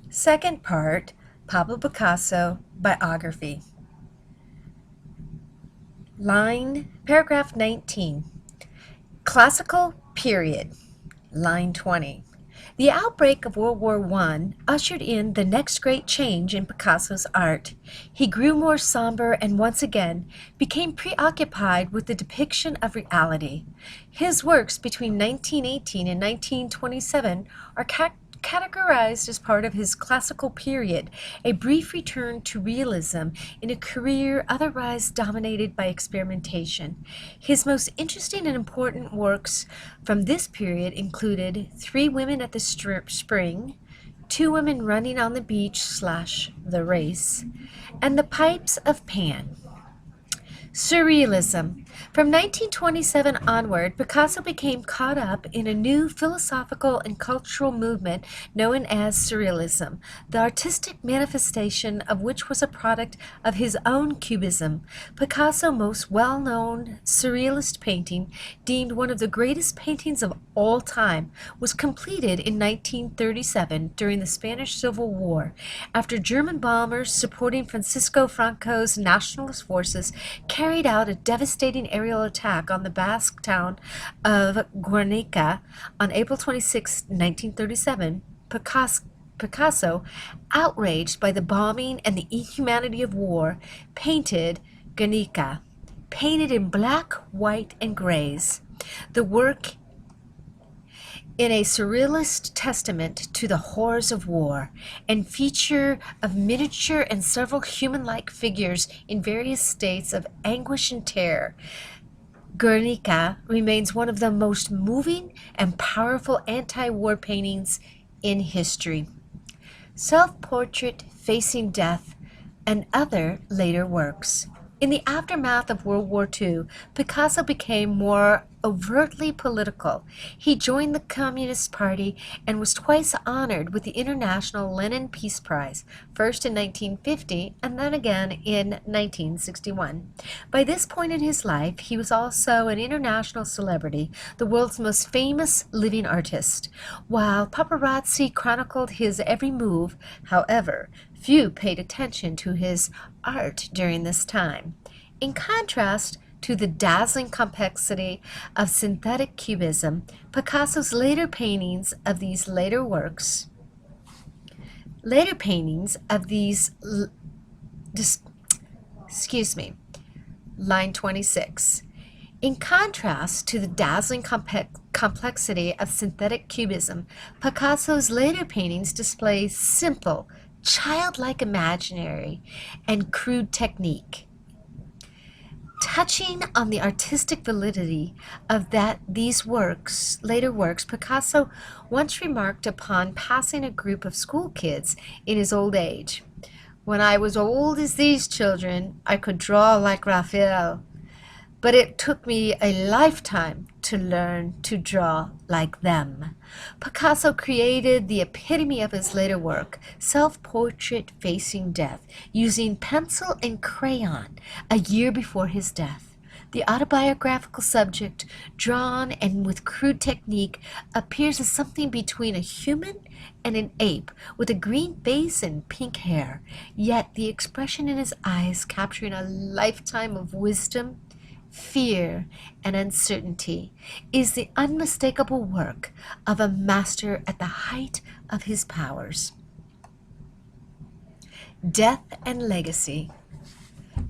Second part, Pablo Picasso biography. Paragraph 19. Classical period. Line 20. The outbreak of World War I ushered in the next great change in Picasso's art. He grew more somber and once again became preoccupied with the depiction of reality. His works between 1918 and 1927 are categorized as part of his classical period, a brief return to realism in a career otherwise dominated by experimentation. His most interesting and important works from this period included Three Women at the Spring, Two Women Running on the Beach / The Race, and The Pipes of Pan. Surrealism. From 1927 onward, Picasso became caught up in a new philosophical and cultural movement known as Surrealism, the artistic manifestation of which was a product of his own Cubism. Picasso's most well-known Surrealist painting, deemed one of the greatest paintings of all time, was completed in 1937 during the Spanish Civil War, after German bombers supporting Francisco Franco's nationalist forces carried out a devastating aerial attack on the Basque town of Guernica on April 26, 1937. Picasso, outraged by the bombing and the inhumanity of war, painted Guernica, painted in black, white, and grays. The work in a surrealist testament to the horrors of war, and feature of miniature and several human-like figures in various states of anguish and terror. Guernica remains one of the most moving and powerful anti-war paintings in history. Self-portrait, Facing Death, and other later works. In the aftermath of World War II, Picasso became more overtly political. He joined the Communist Party and was twice honored with the International Lenin Peace Prize, first in 1950 and then again in 1961. By this point in his life, he was also an international celebrity, the world's most famous living artist. While paparazzi chronicled his every move, however, few paid attention to his art during this time. In contrast to the dazzling complexity of synthetic cubism, Picasso's later paintings of these line 26. In contrast to the dazzling complexity of synthetic cubism, Picasso's later paintings display simple, childlike imaginary and crude technique. Touching on the artistic validity of these later works, Picasso once remarked upon passing a group of school kids in his old age. "When I was old as these children, I could draw like Raphael, but it took me a lifetime to learn to draw like them." Picasso created the epitome of his later work, Self-Portrait Facing Death, using pencil and crayon a year before his death. The autobiographical subject, drawn and with crude technique, appears as something between a human and an ape, with a green face and pink hair, yet the expression in his eyes capturing a lifetime of wisdom, fear, and uncertainty, is the unmistakable work of a master at the height of his powers. Death and Legacy.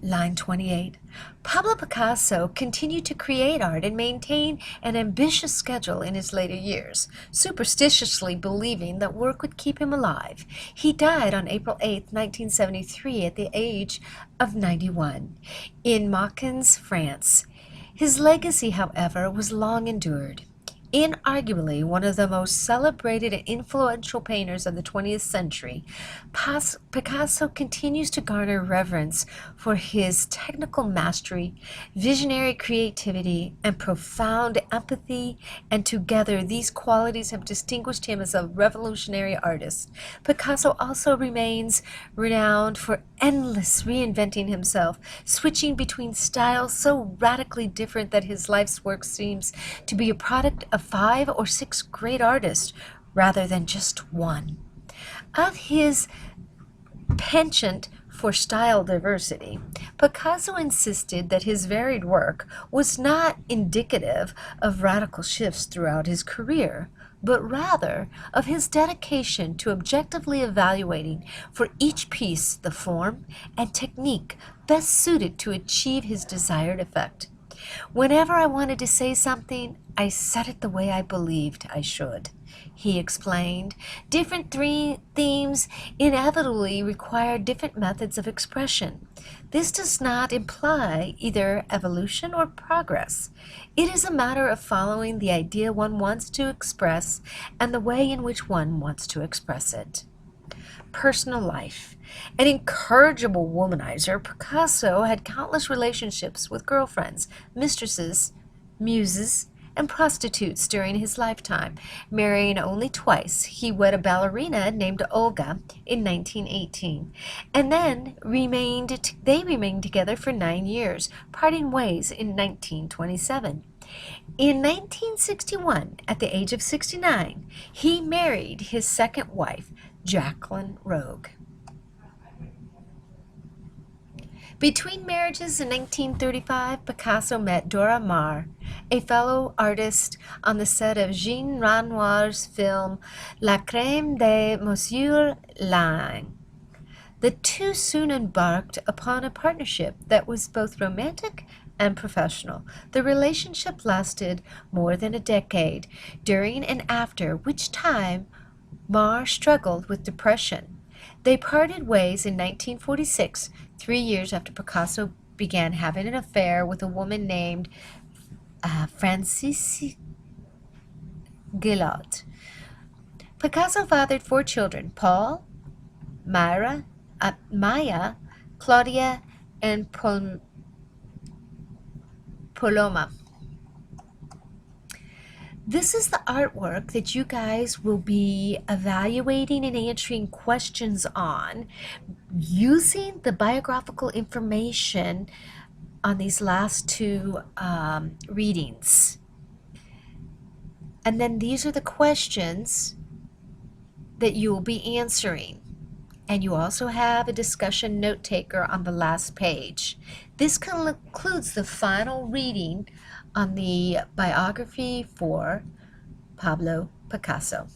Line 28. Pablo Picasso continued to create art and maintain an ambitious schedule in his later years, superstitiously believing that work would keep him alive. He died on April 8, 1973, at the age of 91, in Mâcon, France. His legacy, however, was long endured. Inarguably one of the most celebrated and influential painters of the 20th century, Picasso continues to garner reverence for his technical mastery, visionary creativity, and profound empathy, and together these qualities have distinguished him as a revolutionary artist. Picasso also remains renowned for endless reinventing himself, switching between styles so radically different that his life's work seems to be a product of 5 or 6 great artists rather than just one. Of his penchant for style diversity, Picasso insisted that his varied work was not indicative of radical shifts throughout his career, but rather of his dedication to objectively evaluating for each piece the form and technique best suited to achieve his desired effect. Whenever I wanted to say something, I said it the way I believed I should, he explained. Different themes inevitably require different methods of expression. This does not imply either evolution or progress. It is a matter of following the idea one wants to express and the way in which one wants to express it. Personal life. An incorrigible womanizer, Picasso had countless relationships with girlfriends, mistresses, muses, and prostitutes during his lifetime. Marrying only twice, he wed a ballerina named Olga in 1918, and then they remained together for 9 years, parting ways in 1927. In 1961, at the age of 69, he married his second wife, Jacqueline Rogue. Between marriages in 1935, Picasso met Dora Maar, a fellow artist on the set of Jean Renoir's film La Crème de Monsieur Lang. The two soon embarked upon a partnership that was both romantic and professional. The relationship lasted more than a decade, during and after which time Maar struggled with depression. They parted ways in 1946, 3 years after Picasso began having an affair with a woman named Francis Gillot. Picasso fathered 4 children: Paul, Maya, Claudia, and Paloma. This is the artwork that you guys will be evaluating and answering questions on using the biographical information on these last 2 readings. And then these are the questions that you will be answering. And you also have a discussion note taker on the last page. This concludes the final reading on the biography for Pablo Picasso.